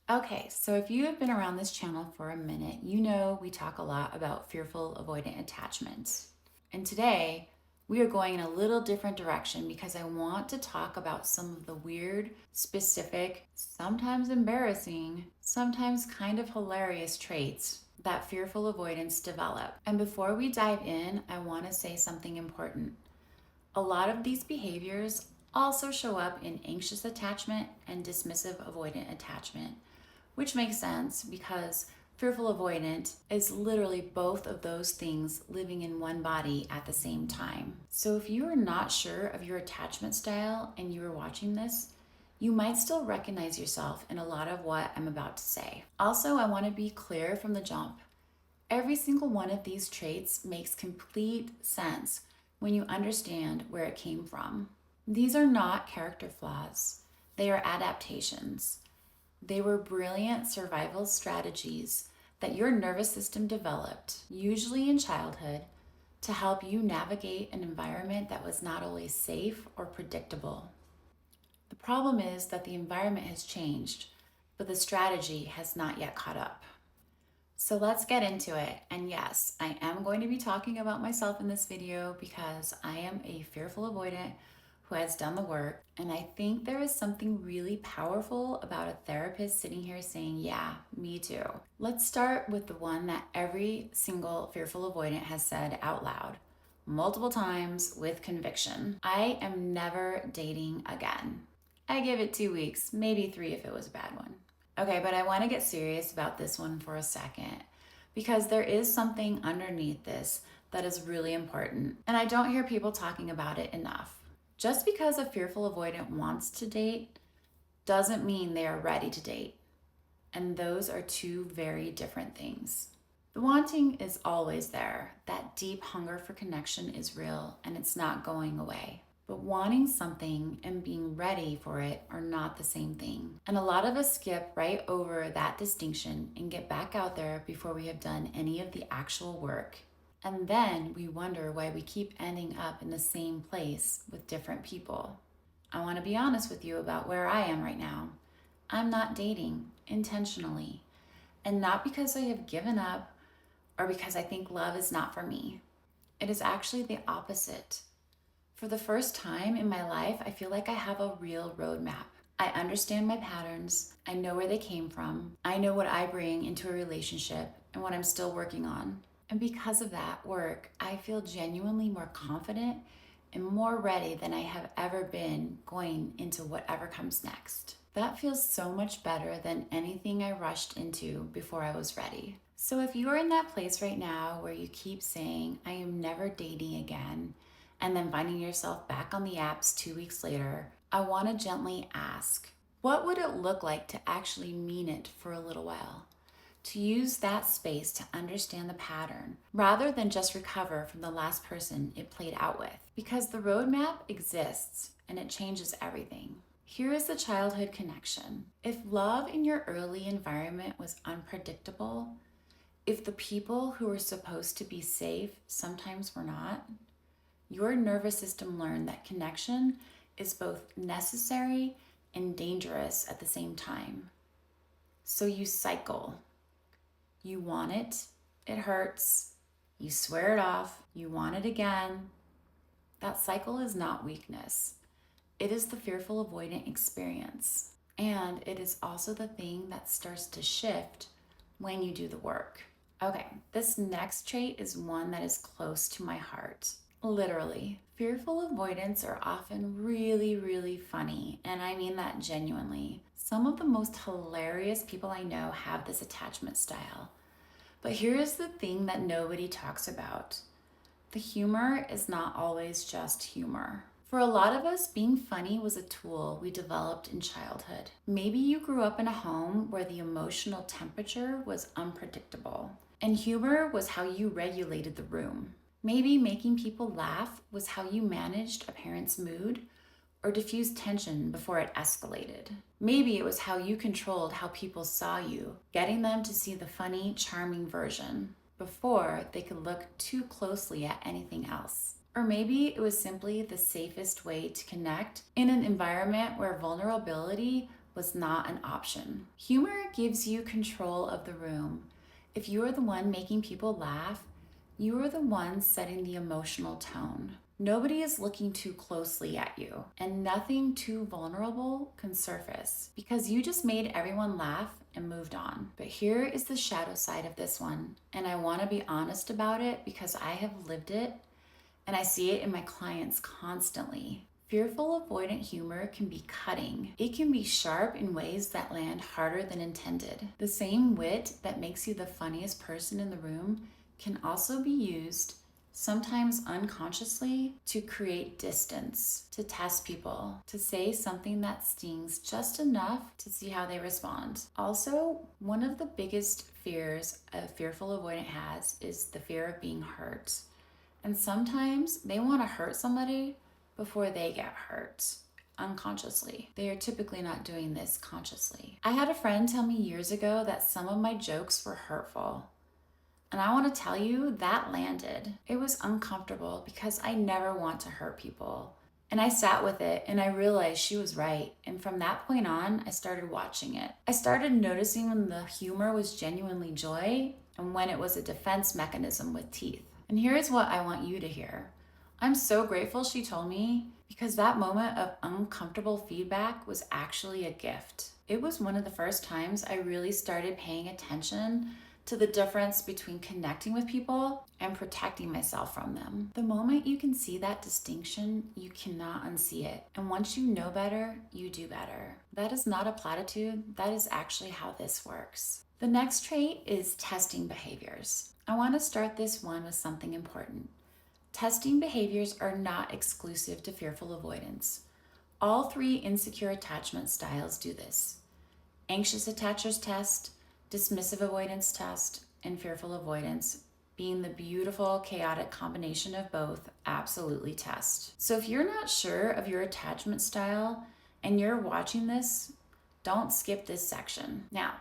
Okay, so if you have been around this channel for a minute, you know we talk a lot about fearful avoidant attachments. And today, we are going in a little different direction because I want to talk about some of the weird, specific, sometimes embarrassing, sometimes kind of hilarious traits that fearful avoidants develop. And before we dive in, I want to say something important. A lot of these behaviors also show up in anxious attachment and dismissive avoidant attachment, which makes sense because fearful avoidant is literally both of those things living in one body at the same time. So if you are not sure of your attachment style and you are watching this, you might still recognize yourself in a lot of what I'm about to say. Also, I want to be clear from the jump. Every single one of these traits makes complete sense when you understand where it came from. These are not character flaws, they are adaptations. They were brilliant survival strategies that your nervous system developed, usually in childhood, to help you navigate an environment that was not always safe or predictable. The problem is that the environment has changed, but the strategy has not yet caught up. So let's get into it. And yes, I am going to be talking about myself in this video because I am a fearful avoidant who has done the work. And I think there is something really powerful about a therapist sitting here saying, yeah, me too. Let's start with the one that every single fearful avoidant has said out loud, multiple times with conviction. I am never dating again. I give it 2 weeks, maybe 3 if it was a bad one. Okay, but I want to get serious about this one for a second because there is something underneath this that is really important, and I don't hear people talking about it enough. Just because a fearful avoidant wants to date doesn't mean they are ready to date, and those are two very different things. The wanting is always there. That deep hunger for connection is real and it's not going away. But wanting something and being ready for it are not the same thing. And a lot of us skip right over that distinction and get back out there before we have done any of the actual work. And then we wonder why we keep ending up in the same place with different people. I want to be honest with you about where I am right now. I'm not dating intentionally, and not because I have given up or because I think love is not for me. It is actually the opposite. For the first time in my life, I feel like I have a real roadmap. I understand my patterns. I know where they came from. I know what I bring into a relationship and what I'm still working on. And because of that work, I feel genuinely more confident and more ready than I have ever been going into whatever comes next. That feels so much better than anything I rushed into before I was ready. So if you are in that place right now where you keep saying, I am never dating again, and then finding yourself back on the apps 2 weeks later, I want to gently ask, what would it look like to actually mean it for a little while? To use that space to understand the pattern rather than just recover from the last person it played out with. Because the roadmap exists and it changes everything. Here is the childhood connection. If love in your early environment was unpredictable, if the people who were supposed to be safe sometimes were not, your nervous system learned that connection is both necessary and dangerous at the same time. So you cycle. You want it, it hurts, you swear it off, you want it again. That cycle is not weakness. It is the fearful avoidant experience. And it is also the thing that starts to shift when you do the work. Okay, this next trait is one that is close to my heart. Literally. Fearful avoidants are often really, really funny, and I mean that genuinely. Some of the most hilarious people I know have this attachment style. But here is the thing that nobody talks about. The humor is not always just humor. For a lot of us, being funny was a tool we developed in childhood. Maybe you grew up in a home where the emotional temperature was unpredictable, and humor was how you regulated the room. Maybe making people laugh was how you managed a parent's mood or diffused tension before it escalated. Maybe it was how you controlled how people saw you, getting them to see the funny, charming version before they could look too closely at anything else. Or maybe it was simply the safest way to connect in an environment where vulnerability was not an option. Humor gives you control of the room. If you are the one making people laugh, you are the one setting the emotional tone. Nobody is looking too closely at you, and nothing too vulnerable can surface because you just made everyone laugh and moved on. But here is the shadow side of this one, and I want to be honest about it because I have lived it and I see it in my clients constantly. Fearful avoidant humor can be cutting. It can be sharp in ways that land harder than intended. The same wit that makes you the funniest person in the room can also be used, sometimes unconsciously, to create distance, to test people, to say something that stings just enough to see how they respond. Also, one of the biggest fears a fearful avoidant has is the fear of being hurt. And sometimes they want to hurt somebody before they get hurt unconsciously. They are typically not doing this consciously. I had a friend tell me years ago that some of my jokes were hurtful. And I want to tell you that landed. It was uncomfortable because I never want to hurt people. And I sat with it and I realized she was right. And from that point on, I started watching it. I started noticing when the humor was genuinely joy and when it was a defense mechanism with teeth. And here's what I want you to hear. I'm so grateful she told me because that moment of uncomfortable feedback was actually a gift. It was one of the first times I really started paying attention to the difference between connecting with people and protecting myself from them. The moment you can see that distinction, you cannot unsee it. And once you know better, you do better. That is not a platitude. That is actually how this works. The next trait is testing behaviors. I want to start this one with something important. Testing behaviors are not exclusive to fearful avoidance. All three insecure attachment styles do this. Anxious attachers test, dismissive avoidance test, and fearful avoidance, being the beautiful, chaotic combination of both, absolutely test. So if you're not sure of your attachment style and you're watching this, don't skip this section. Now,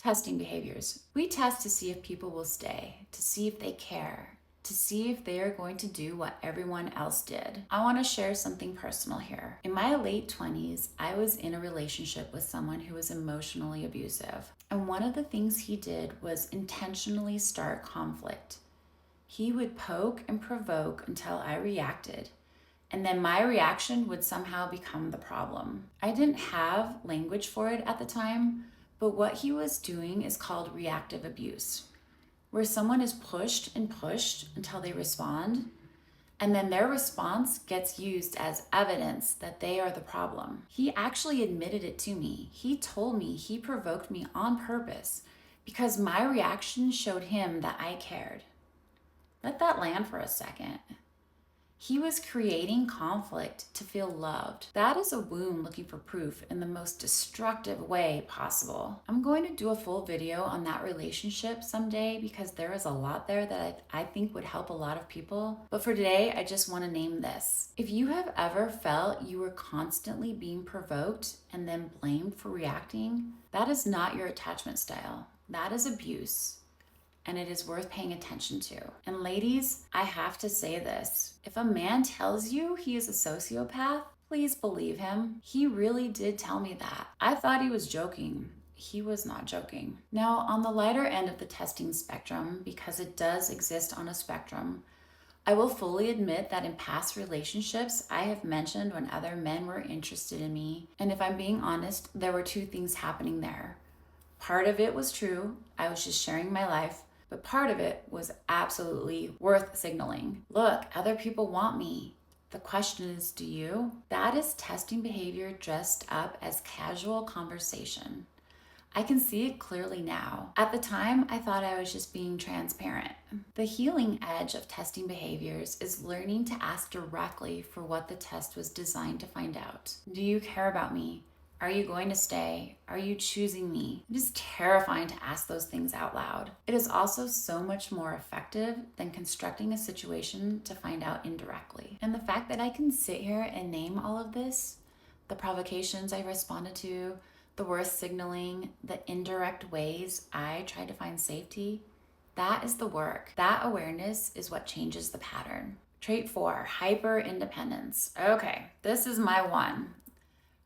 testing behaviors. We test to see if people will stay, to see if they care, to see if they are going to do what everyone else did. I want to share something personal here. In my late 20s, I was in a relationship with someone who was emotionally abusive. And one of the things he did was intentionally start conflict. He would poke and provoke until I reacted. And then my reaction would somehow become the problem. I didn't have language for it at the time, but what he was doing is called reactive abuse, where someone is pushed and pushed until they respond, and then their response gets used as evidence that they are the problem. He actually admitted it to me. He told me he provoked me on purpose because my reaction showed him that I cared. Let that land for a second. He was creating conflict to feel loved. That is a wound looking for proof in the most destructive way possible. I'm going to do a full video on that relationship someday because there is a lot there that I think would help a lot of people. But for today, I just want to name this. If you have ever felt you were constantly being provoked and then blamed for reacting, that is not your attachment style. That is abuse. And it is worth paying attention to. And ladies, I have to say this. If a man tells you he is a sociopath, please believe him. He really did tell me that. I thought he was joking. He was not joking. Now, on the lighter end of the testing spectrum, because it does exist on a spectrum, I will fully admit that in past relationships, I have mentioned when other men were interested in me. And if I'm being honest, there were two things happening there. Part of it was true. I was just sharing my life. But part of it was absolutely worth signaling. Look, other people want me. The question is, do you? That is testing behavior dressed up as casual conversation. I can see it clearly now. At the time, I thought I was just being transparent. The healing edge of testing behaviors is learning to ask directly for what the test was designed to find out. Do you care about me? Are you going to stay? Are you choosing me? It is terrifying to ask those things out loud. It is also so much more effective than constructing a situation to find out indirectly. And the fact that I can sit here and name all of this, the provocations I responded to, the worth signaling, the indirect ways I tried to find safety, that is the work. That awareness is what changes the pattern. Trait 4, hyper independence. Okay, this is my one.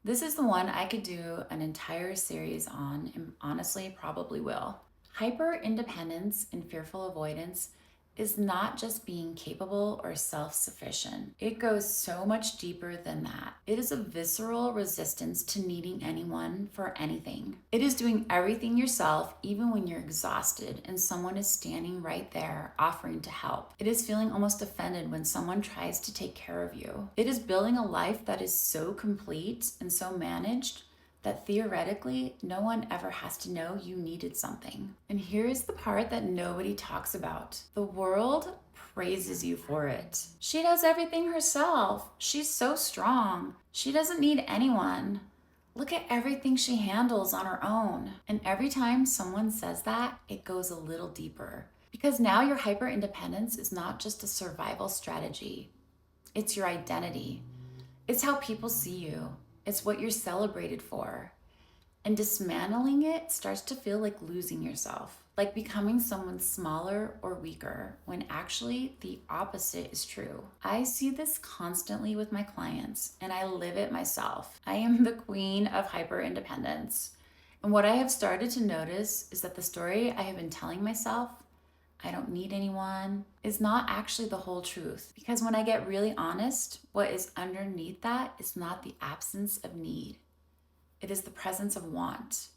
This is the one I could do an entire series on, and honestly, probably will. Hyper independence and fearful avoidance is not just being capable or self sufficient. It goes so much deeper than that. It is a visceral resistance to needing anyone for anything. It is doing everything yourself, even when you're exhausted and someone is standing right there offering to help. It is feeling almost offended when someone tries to take care of you. It is building a life that is so complete and so managed that theoretically, no one ever has to know you needed something. And here's the part that nobody talks about. The world praises you for it. She does everything herself. She's so strong. She doesn't need anyone. Look at everything she handles on her own. And every time someone says that, it goes a little deeper. Because now your hyper independence is not just a survival strategy, it's your identity. It's how people see you. It's what you're celebrated for. And dismantling it starts to feel like losing yourself, like becoming someone smaller or weaker, when actually the opposite is true. I see this constantly with my clients, and I live it myself. I am the queen of hyper independence. And what I have started to notice is that the story I have been telling myself, I don't need anyone, is not actually the whole truth. Because when I get really honest, what is underneath that is not the absence of need. It is the presence of want.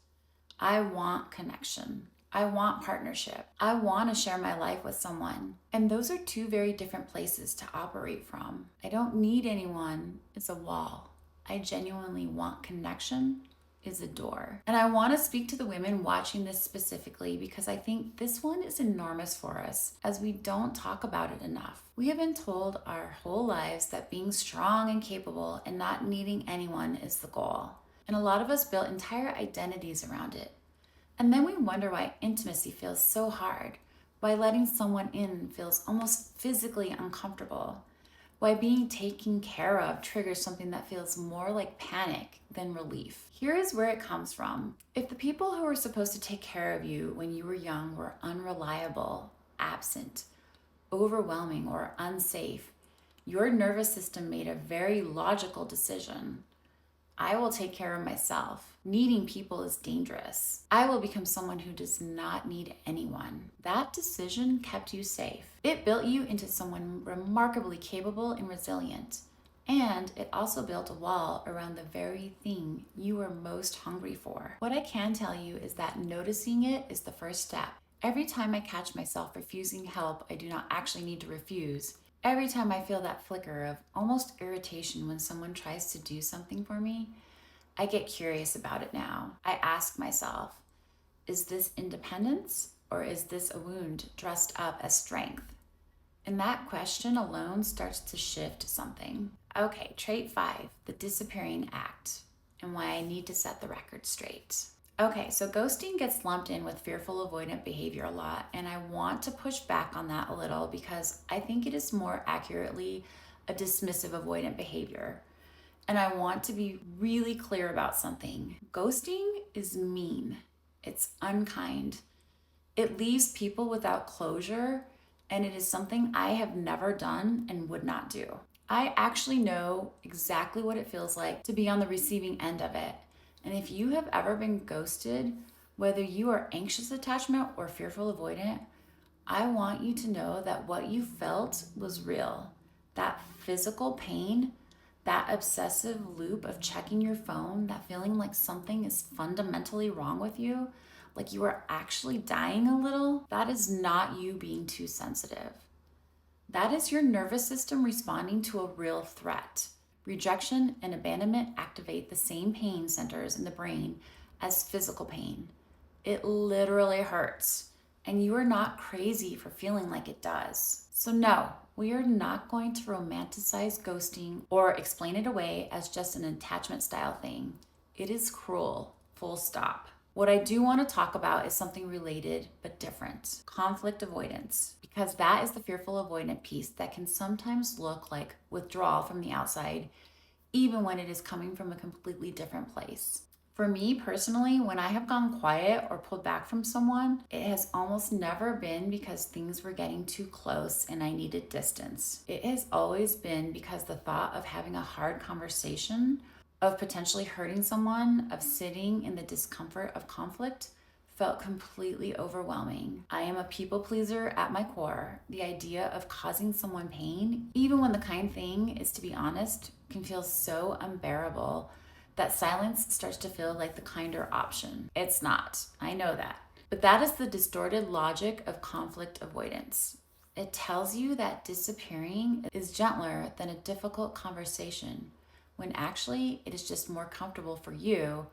I want connection. I want partnership. I want to share my life with someone. And those are two very different places to operate from. I don't need anyone. It's a wall. I genuinely want connection. Is a door. And I want to speak to the women watching this specifically because I think this one is enormous for us as we don't talk about it enough. We have been told our whole lives that being strong and capable and not needing anyone is the goal. And a lot of us built entire identities around it. And then we wonder why intimacy feels so hard, why letting someone in feels almost physically uncomfortable, why being taken care of triggers something that feels more like panic than relief. Here is where it comes from. If the people who were supposed to take care of you when you were young were unreliable, absent, overwhelming, or unsafe, your nervous system made a very logical decision. I will take care of myself. Needing people is dangerous. I will become someone who does not need anyone. That decision kept you safe. It built you into someone remarkably capable and resilient. And it also built a wall around the very thing you were most hungry for. What I can tell you is that noticing it is the first step. Every time I catch myself refusing help I do not actually need to refuse, every time I feel that flicker of almost irritation when someone tries to do something for me, I get curious about it now. I ask myself, is this independence or is this a wound dressed up as strength? And that question alone starts to shift something. Okay, trait 5, the disappearing act, and why I need to set the record straight. Okay, so ghosting gets lumped in with fearful avoidant behavior a lot, and I want to push back on that a little because I think it is more accurately a dismissive avoidant behavior. And I want to be really clear about something. Ghosting is mean. It's unkind. It leaves people without closure, and it is something I have never done and would not do. I actually know exactly what it feels like to be on the receiving end of it. And if you have ever been ghosted, whether you are anxious attachment or fearful avoidant, I want you to know that what you felt was real. That physical pain, that obsessive loop of checking your phone, that feeling like something is fundamentally wrong with you, like you are actually dying a little, that is not you being too sensitive. That is your nervous system responding to a real threat. Rejection and abandonment activate the same pain centers in the brain as physical pain. It literally hurts, and you are not crazy for feeling like it does. So no, we are not going to romanticize ghosting or explain it away as just an attachment style thing. It is cruel, full stop. What I do want to talk about is something related but different: conflict avoidance, because that is the fearful avoidant piece that can sometimes look like withdrawal from the outside, even when it is coming from a completely different place. For me personally, when I have gone quiet or pulled back from someone, it has almost never been because things were getting too close and I needed distance. It has always been because the thought of having a hard conversation of potentially hurting someone, of sitting in the discomfort of conflict, felt completely overwhelming. I am a people pleaser at my core. The idea of causing someone pain, even when the kind thing is to be honest, can feel so unbearable that silence starts to feel like the kinder option. It's not. I know that. But that is the distorted logic of conflict avoidance. It tells you that disappearing is gentler than a difficult conversation, when actually it is just more comfortable for you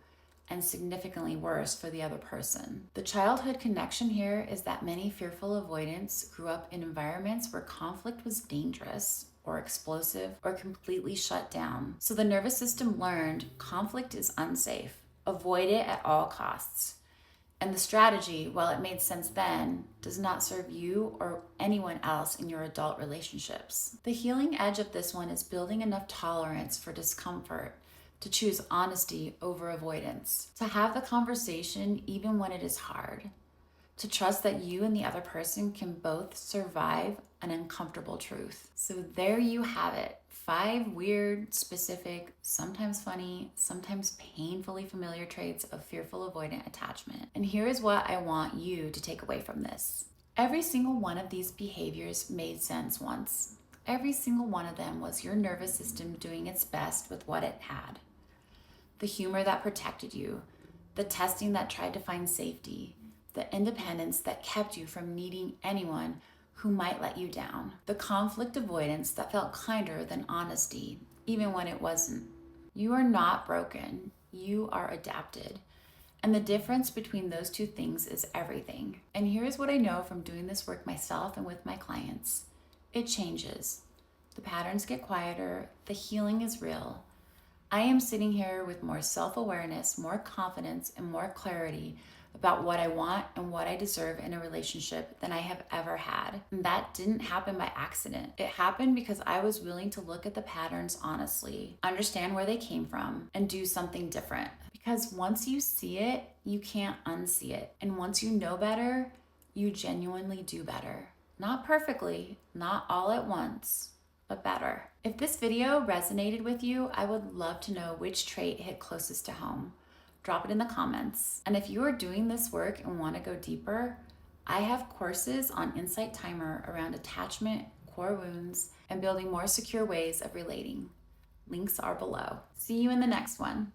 and significantly worse for the other person. The childhood connection here is that many fearful avoidants grew up in environments where conflict was dangerous or explosive or completely shut down. So the nervous system learned conflict is unsafe. Avoid it at all costs. And the strategy, while it made sense then, does not serve you or anyone else in your adult relationships. The healing edge of this one is building enough tolerance for discomfort to choose honesty over avoidance, to have the conversation even when it is hard, to trust that you and the other person can both survive an uncomfortable truth. So there you have it. 5 weird, specific, sometimes funny, sometimes painfully familiar traits of fearful avoidant attachment. And here is what I want you to take away from this. Every single one of these behaviors made sense once. Every single one of them was your nervous system doing its best with what it had. The humor that protected you, the testing that tried to find safety, the independence that kept you from needing anyone who might let you down, the conflict avoidance that felt kinder than honesty, even when it wasn't. You are not broken. You are adapted. And the difference between those two things is everything. And here's what I know from doing this work myself and with my clients. It changes. The patterns get quieter. The healing is real. I am sitting here with more self-awareness, more confidence, and more clarity about what I want and what I deserve in a relationship than I have ever had. And that didn't happen by accident. It happened because I was willing to look at the patterns honestly, understand where they came from, and do something different. Because once you see it, you can't unsee it. And once you know better, you genuinely do better. Not perfectly, not all at once, but better. If this video resonated with you, I would love to know which trait hit closest to home. Drop it in the comments. And if you are doing this work and want to go deeper, I have courses on Insight Timer around attachment, core wounds, and building more secure ways of relating. Links are below. See you in the next one.